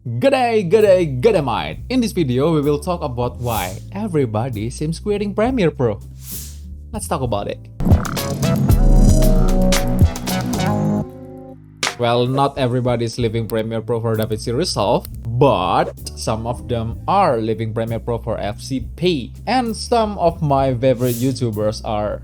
Good day, mate. In this video, we will talk about why everybody seems quitting Premiere Pro. Let's talk about it. Well, not everybody is leaving Premiere Pro for DaVinci Resolve, but some of them are leaving Premiere Pro for FCP. And some of my favorite YouTubers are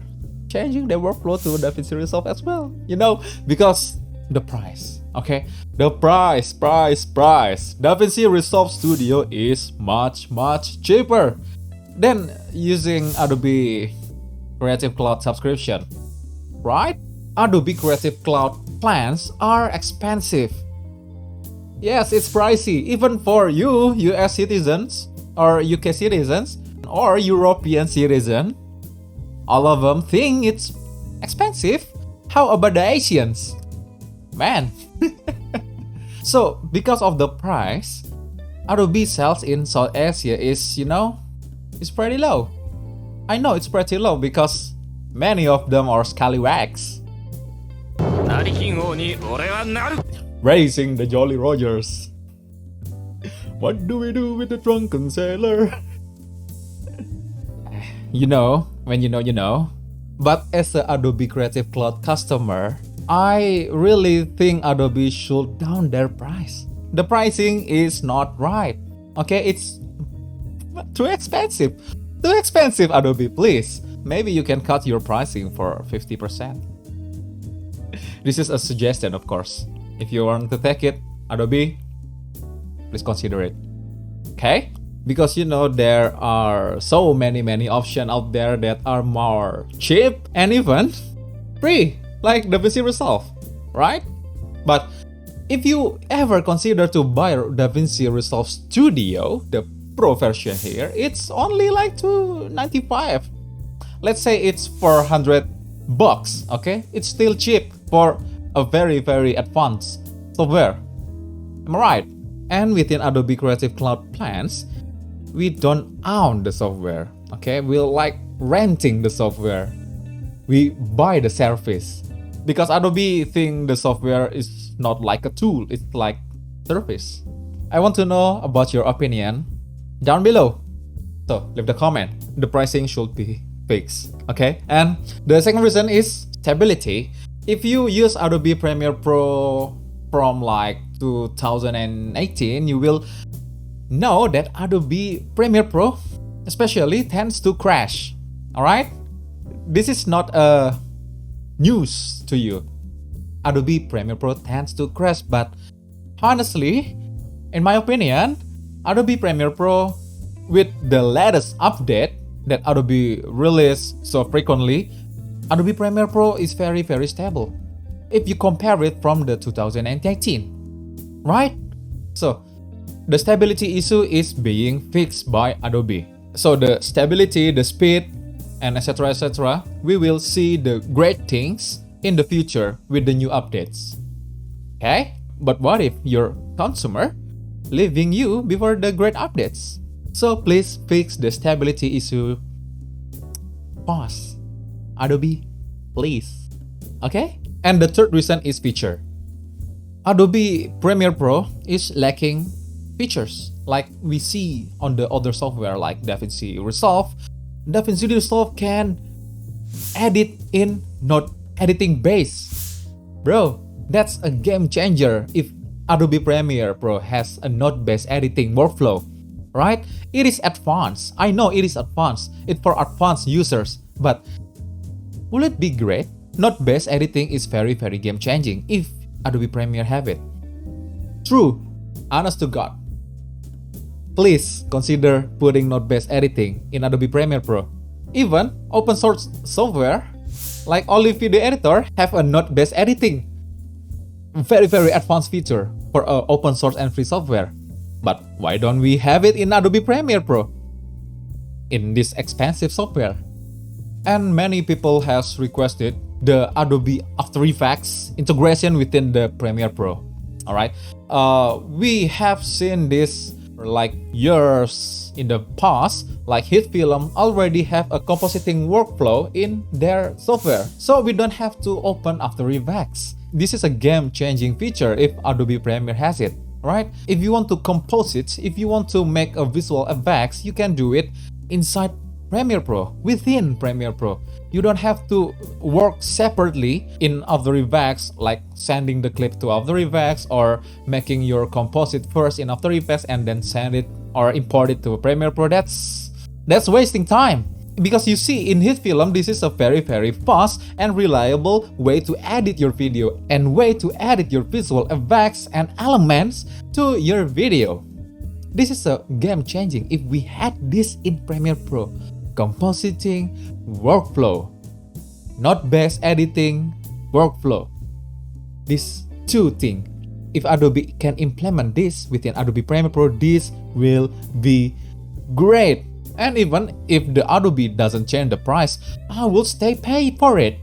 changing their workflow to DaVinci Resolve as well. You know, because the price. Okay, the price. DaVinci Resolve Studio is much cheaper than using Adobe Creative Cloud subscription, right? Adobe Creative Cloud plans are expensive. Yes, it's pricey, even for you, US citizens, or UK citizens, or European citizen. All of them think it's expensive. How about the Asians? Man. So, because of the price, Adobe sales in South Asia is, it's pretty low. I know it's pretty low because many of them are scallywags. Raising the Jolly Rogers. What do we do with the drunken sailor? You know, when you know. But as an Adobe Creative Cloud customer, I really think Adobe should down their price. The pricing is not right. Okay, it's too expensive. Too expensive, Adobe, please. Maybe you can cut your pricing for 50%. This is a suggestion, of course. If you want to take it, Adobe, please consider it. Okay? Because there are so many options out there that are more cheap and even free, like DaVinci Resolve, right? But if you ever consider to buy DaVinci Resolve Studio, the Pro version here, it's only like $295. Let's say it's $400, okay? It's still cheap for a very advanced software. Am I right? And within Adobe Creative Cloud plans, we don't own the software, okay? We're like renting the software. We buy the service. Because Adobe think the software is not like a tool, it's like service. I want to know about your opinion down below. So leave the comment. The pricing should be fixed, okay? And the second reason is stability. If you use Adobe Premiere Pro from like 2018, you will know that Adobe Premiere Pro especially tends to crash. Alright? This is not a news to you. Adobe Premiere Pro tends to crash, but honestly, in my opinion, Adobe Premiere Pro with the latest update that Adobe release so frequently, Adobe Premiere Pro is very stable. If you compare it from the 2018, right? So, the stability issue is being fixed by Adobe. So the stability, the speed, and etc. We will see the great things in the future with the new updates. Okay? But what if your consumer leaving you before the great updates? So please fix the stability issue. Pause. Adobe, please. Okay? And the third reason is feature. Adobe Premiere Pro is lacking features like we see on the other software like DaVinci Resolve. DaVinci Resolve can edit in node editing base. Bro, that's a game changer if Adobe Premiere Pro has a node-based editing workflow, right? It is advanced. I know it is advanced. It's for advanced users. But will it be great? Node-based editing is very game changing if Adobe Premiere have it. True, honest to God. Please consider putting node-based editing in Adobe Premiere Pro. Even open source software like Olive Video Editor have a node-based editing. Very advanced feature for open source and free software. But why don't we have it in Adobe Premiere Pro? In this expensive software. And many people has requested the Adobe After Effects integration within the Premiere Pro. Alright, we have seen this like years in the past, like hit film already have a compositing workflow in their software, so we don't have to open After Effects. This is a game-changing feature if Adobe Premiere has it. right? If you want to compose it, if you want to make a visual effects, you can do it inside Premiere Pro, within Premiere Pro. You don't have to work separately in After Effects, like sending the clip to After Effects or making your composite first in After Effects and then send it or import it to Premiere Pro. That's wasting time. Because you see, in his film, this is a very fast and reliable way to edit your video and way to edit your visual effects and elements to your video. This is a game changing if we had this in Premiere Pro. Compositing workflow, not best editing workflow. These two things. If Adobe can implement this within Adobe Premiere Pro, this will be great. And even if the Adobe doesn't change the price, I will stay pay for it.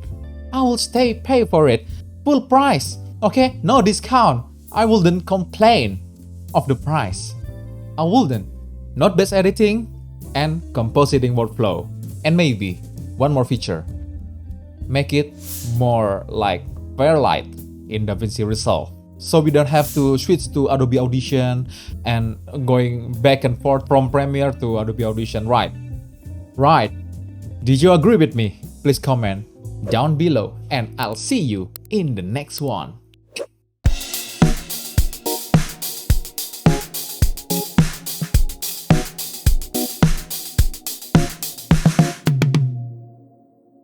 I will stay pay for it. Full price. Okay? No discount. I wouldn't complain of the price. I wouldn't. Not best editing and compositing workflow. And maybe one more feature. Make it more like Fairlight in DaVinci Resolve. So we don't have to switch to Adobe Audition and going back and forth from Premiere to Adobe Audition, right? Right. Did you agree with me? Please comment down below and I'll see you in the next one.